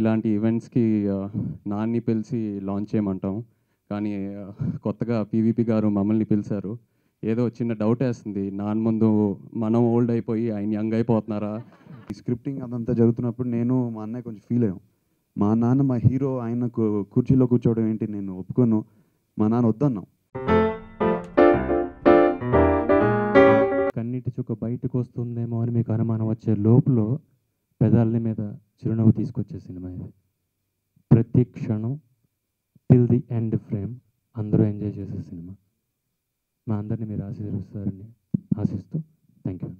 ఇలాంటి ఈవెంట్స్‌కి నాన్ని పిలిచి లాంచ్ చేయమంటాం. కానీ కొత్తగా పీవీపీ గారు మమ్మల్ని పిలిచారు. ఏదో చిన్న డౌటేస్తుంది. నాన్న ముందు మనం ఓల్డ్ అయిపోయి ఆయన యంగ్ అయిపోతున్నారా? ఈ స్క్రిప్టింగ్ అదంతా జరుగుతున్నప్పుడు నేను మా అన్నయ్య కొంచెం ఫీల్ అయ్యాం. మా నాన్న మా హీరో ఆయన కుర్చీలో కూర్చోవడం ఏంటి, నేను ఒప్పుకోను. మా నాన్న వద్దన్నాం. కన్నీటి చుక్క బయటకు వస్తుందేమో అని మీకు అనుమానం వచ్చే లోపల పెదాల మీద చిరునవ్వు తీసుకొచ్చే సినిమా ఇది. ప్రతి క్షణం టిల్ ది ఎండ్ ఫ్రేమ్ అందరూ ఎంజాయ్ చేసే సినిమా. మా అందరినీ మీరు ఆశీర్వదిస్తారని ఆశిస్తూ థ్యాంక్ యూ.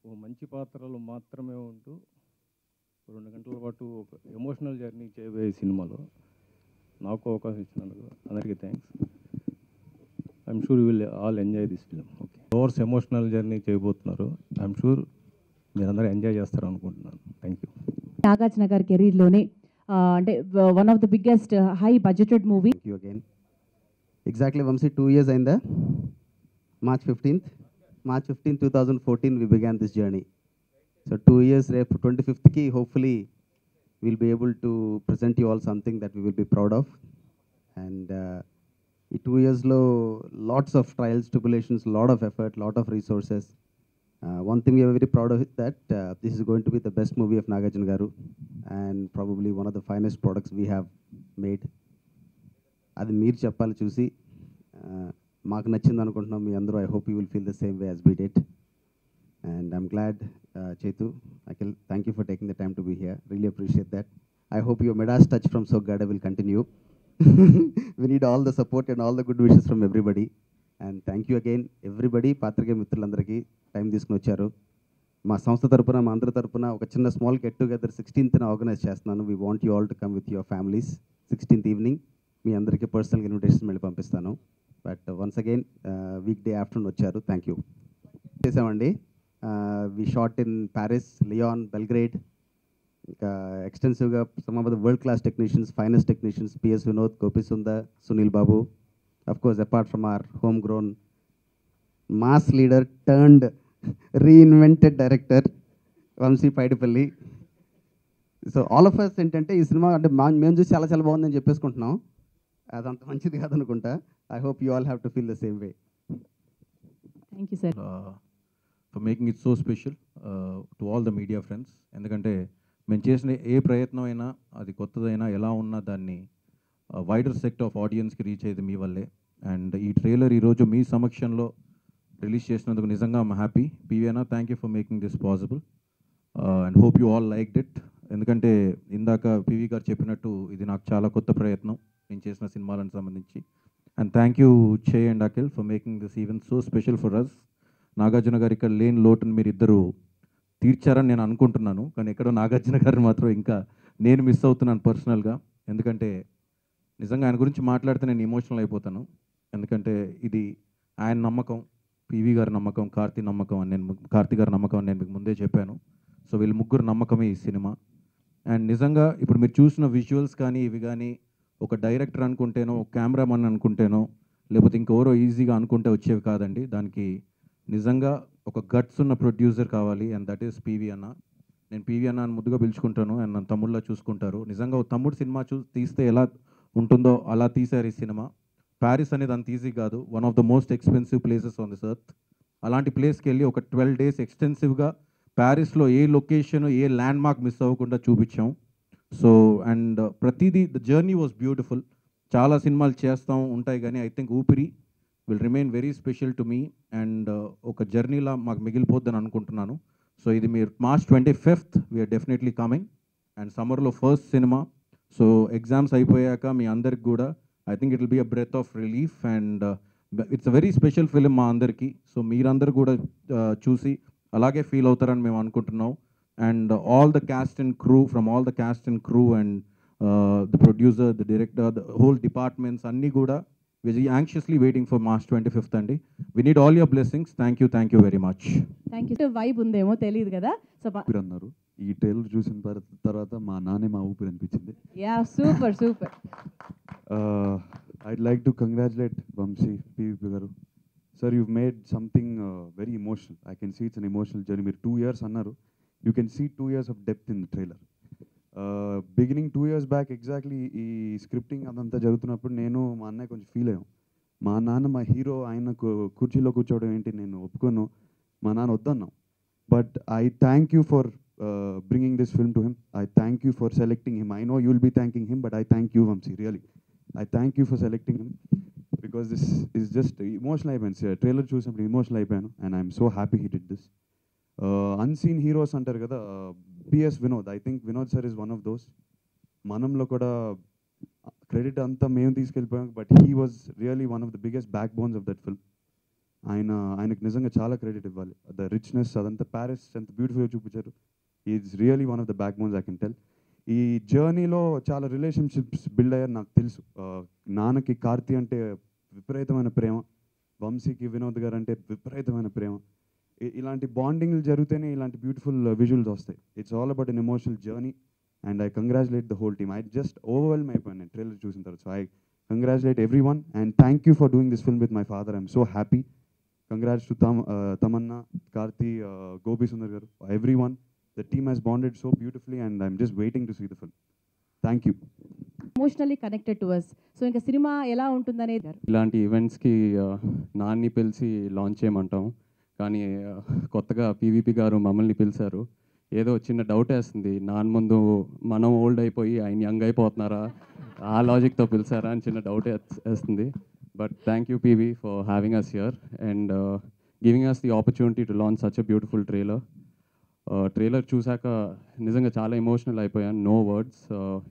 ఓ మంచి పాత్రలు మాత్రమే ఉంటూ 2 గంటల పాటు ఒక ఎమోషనల్ జర్నీ చేయబోయే సినిమాలో నాకు అవకాశం ఇచ్చినందుకు అందరికీ thanks. I'm sure you will all enjoy this film. Okay, ఓవర్స్ ఎమోషనల్ జర్నీ చేయబోతున్నారు. ఐఎమ్ షూర్ మీరందరూ ఎంజాయ్ చేస్తారు అనుకుంటున్నాను. Thank you. నాగార్జున గారి కెరీర్లోనే అంటే one of the biggest high budgeted movie. Thank you again. Exactly, Vamsi, 2 years in the March 15th, 2014, we began this journey. So 2 years, 25th ki, hopefully, we'll be able to present you all something that we will be proud of. And in 2 years, lots of trials, tribulations, lot of effort, lot of resources. One thing we are very proud of is that this is going to be the best movie of Nagarjuna Garu, and probably one of the finest products we have made. అది మీరు చెప్పాలి చూసి మాకు నచ్చింది అనుకుంటున్నాం మీ అందరూ. I hope you will feel the same way as we did. And I'm glad Chaitu, Akhil, thank you for taking the time to be here. Really appreciate that. I hope your Midas touch from Soggade will continue. We need all the support and all the good wishes from everybody. And thank you again everybody, పాత్రికేయ మిత్రులందరికీ time తీసుకుని వచ్చారు. మా సంస్థ తరపున, మా అందరి తరపున ఒక చిన్న small get together 16th organise చేస్తున్నాను. We want you all to come with your families. 16th evening మీ అందరికీ పర్సనల్గా ఇన్విటేషన్ మళ్ళీ పంపిస్తాను. But once again weekday afternoon వచ్చారు. Thank you. చేసామండి. We shot in Paris, Lyon, Belgrade. ఇంకా ఎక్స్టెన్సివ్గా some of the world class technicians, finest technicians, PS Vinod, Gopi Sundar, Sunil Babu. Of course apart from our home grown mass leader turned reinvented director Vamshi Paidipally. So all of us ఏంటంటే ఈ cinema అంటే మేము చూసి చాలా చాలా బాగుందని చెప్పేసుకుంటున్నాం. అదంత మంచిది కాదనుకుంటా. I hope you all have to feel the same way. Thank you sir. For making it so special to all the media friends. ఎందుకంటే మేము చేసిన ఏ ప్రయత్నం అయినా, అది కొత్తదైనా, ఎలా ఉన్నా దాన్ని వైడర్ సెక్ట్ ఆఫ్ ఆడియన్స్కి రీచ్ అయ్యేది మీ వల్లే. అండ్ ఈ ట్రైలర్ ఈరోజు మీ సమక్షంలో రిలీజ్ చేసినందుకు నిజంగా ఐమ్ హ్యాపీ. పీవీఎనా, thank you for making this possible and hope you all liked it. ఎందుకంటే ఇందాక పీవీ గారు చెప్పినట్టు ఇది నాకు చాలా కొత్త ప్రయత్నం నేను చేసిన సినిమాలకు సంబంధించి. And thank you Chay and Akhil for making this event so special for us. Nagarjuna garu ఇక్కడ లేని లోటును మీరు ఇద్దరు తీర్చారని నేను అనుకుంటున్నాను. కానీ ఎక్కడో నాగార్జున గారిని మాత్రం ఇంకా నేను మిస్ అవుతున్నాను పర్సనల్గా. ఎందుకంటే నిజంగా ఆయన గురించి మాట్లాడితే నేను ఎమోషనల్ అయిపోతాను. ఎందుకంటే ఇది ఆయన నమ్మకం, పీవీ గారి నమ్మకం, కార్తీ నమ్మకం అని కార్తీ గారి నమ్మకం అని నేను మీకు ముందే చెప్పాను. సో వీళ్ళ ముగ్గురు నమ్మకమే ఈ సినిమా. అండ్ నిజంగా ఇప్పుడు మీరు చూసిన విజువల్స్ కానీ ఇవి కానీ ఒక డైరెక్టర్ అనుకుంటేనో, ఒక కెమెరామన్ అనుకుంటేనో, లేకపోతే ఇంకెవరో ఈజీగా అనుకుంటే వచ్చేవి కాదండి. దానికి నిజంగా ఒక గట్స్ ఉన్న ప్రొడ్యూసర్ కావాలి. అండ్ దట్ ఈస్ పీవీ అన్న. నేను పీవీ అన్న అని ముద్దుగా పిలుచుకుంటాను. అండ్ నన్ను తమ్ముళ్ళ చూసుకుంటారు. నిజంగా ఒక తమ్ముడు సినిమా తీస్తే ఎలా ఉంటుందో అలా తీశారు ఈ సినిమా. ప్యారిస్ అనేది అంత ఈజీ కాదు. One of the most expensive places on this earth. అలాంటి ప్లేస్కి వెళ్ళి ఒక 12 days ఎక్స్టెన్సివ్గా ప్యారిస్లో ఏ లొకేషన్, ఏ ల్యాండ్ మార్క్ మిస్ అవ్వకుండా చూపించాం. సో అండ్ ప్రతిదీ ద జర్నీ వాజ్ బ్యూటిఫుల్. చాలా సినిమాలు చేస్తాం ఉంటాయి కానీ ఐ థింక్ ఊపిరి will remain very special to me. And ఒక జర్నీలా మాకు మిగిలిపోద్దని అనుకుంటున్నాను. సో ఇది మీరు March 25th we're definitely coming. And సమ్మర్లో ఫస్ట్ సినిమా. సో ఎగ్జామ్స్ అయిపోయాక మీ అందరికి కూడా I think it will be a breath of relief. And it's a very special film మా అందరికీ. సో మీరందరూ కూడా చూసి అలాగే ఫీల్ అవుతారని మేము అనుకుంటున్నాం. And all the cast and crew, from all the cast and crew and the producer, the director, the whole departments అన్నీ కూడా very anxiously waiting for March 25th అండి. We need all your blessings. Thank you very much. Thank you. Vibe ఉందేమో తెలియదు కదా. So ఊపిరి అన్నారు. ఈ trailer చూసిన తర్వాత మా నాన్నే మా ఊపిరి అనిపించింది. Yeah, super super. I'd like to congratulate Vamsi, PVP garu. Sir, you've made something very emotional. I can see it's an emotional journey. మీరు 2 years అన్నారు. You can see 2 years of depth in the trailer. Beginning 2 years back exactly ఈ scripting అదంతా జరుగుతున్నప్పుడు నేను మా అన్నయ్య కొంచెం feel అయ్యాం. మా నాన్న మా హీరో ఆయన కుర్చీలో కూర్చోవడం ఏంటి, నేను ఒప్పుకోను, మా నాన్న వద్దన్నాం. But I thank you for bringing this film to him. I thank you for selecting him. I know you will be thanking him, but I thank you Vamshi, really I thank you for selecting him, because this is just emotional అయిపోయాను. Trailer చూసినప్పుడు emotional అయిపోయాను and I'm so happy he did this. Unseen heroes అంటారు కదా, PS Vinod, I think Vinod sir is one of those. మనంలో కూడా credit అంతా మేము తీసుకెళ్ళిపోయాం, but he was really one of the biggest backbones of that film. ఆయనకు నిజంగా చాలా క్రెడిట్ ఇవ్వాలి. ద రిచ్నెస్ అదంతా ప్యారిస్ ఎంత బ్యూటిఫుల్గా చూపించారు. Is really one of the back bones, I can tell. ఈ జర్నీలో చాలా రిలేషన్షిప్స్ బిల్డ్ అయ్యారు నాకు తెలుసు. నాన్నకి కార్తీ అంటే విపరీతమైన ప్రేమ, వంశీకి వినోద్ గారు అంటే విపరీతమైన ప్రేమ. ఇలాంటి బాండింగ్లు జరిగితేనే ఇలాంటి బ్యూటిఫుల్ విజువల్స్ వస్తాయి. It's all about an emotional journey and I congratulate the whole team. I just overwhelm అయిపోయాను నేను ట్రైలర్ చూసిన తర్వాత. So I congratulate everyone and thank you for doing this film with my father. I'm so happy. Congrats to Tamannaah, Karthi, Gopi Sundar garu, everyone. The team has bonded so beautifully and I'm just waiting to see the film. Thank you. Emotionally connected to us. So ఇంకా సినిమా ఎలా ఉంటుందనేది ఇలాంటి ఈవెంట్స్కి నాన్ని పిలిచి launch చేయమంటాం, కానీ కొత్తగా PVP గారు మమ్మల్ని పిలిచారు. ఏదో చిన్న డౌట్ వేస్తుంది, నాన్న ముందు మనం ఓల్డ్ అయిపోయి ఆయన యంగ్ అయిపోతున్నారా, ఆ లాజిక్తో పిలిచారా అని చిన్న డౌట్ వేస్తుంది. But thank you PV for having us here and giving us the opportunity to launch such a beautiful trailer. Trailer చూసాక నిజంగా చాలా ఎమోషనల్ అయిపోయాను. No words,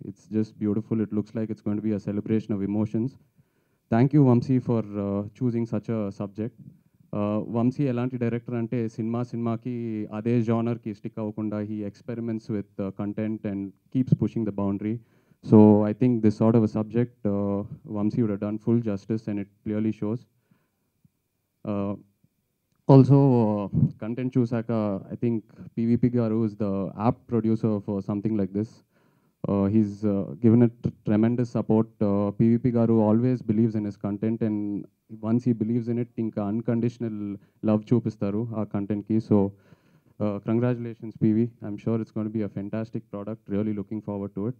it's just beautiful. It looks like it's going to be a celebration of emotions. Thank you Vamshi for choosing such a subject. Vamshi ఎలాంటి director అంటే సినిమాకి అదే జానర్కి stick అవ్వకుండా he experiments with content and keeps pushing the boundary. So I think this sort of a subject Vamshi would have done full justice and it clearly shows. Also, content chusaka, I think PVP Garu is the apt producer for something like this. He's given it tremendous support. PVP Garu always believes in his content, and once he believes in it, inka unconditional love chupistaru aa content ki. So congratulations PV. I'm sure it's going to be a fantastic product. Really looking forward to it.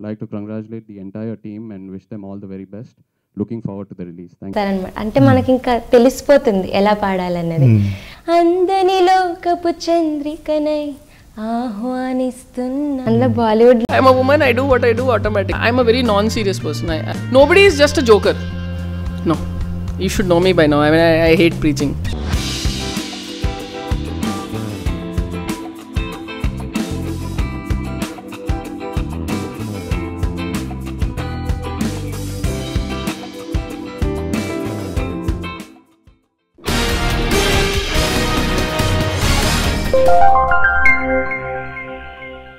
Like to congratulate the entire team and wish them all the very best. Looking forward to the release. Thank you. అంటే మనకి ఇంకా తెలిసిపోతుంది ఎలా పాడాలన్నది. అందని లోకపు చంద్రికనై ఆహ్వానిస్తున్నా అందులో Bollywood. I'm a woman, I do what I do automatically. I'm a very non-serious person. Nobody is just a joker. No. You should know me by now. I mean, I hate preaching.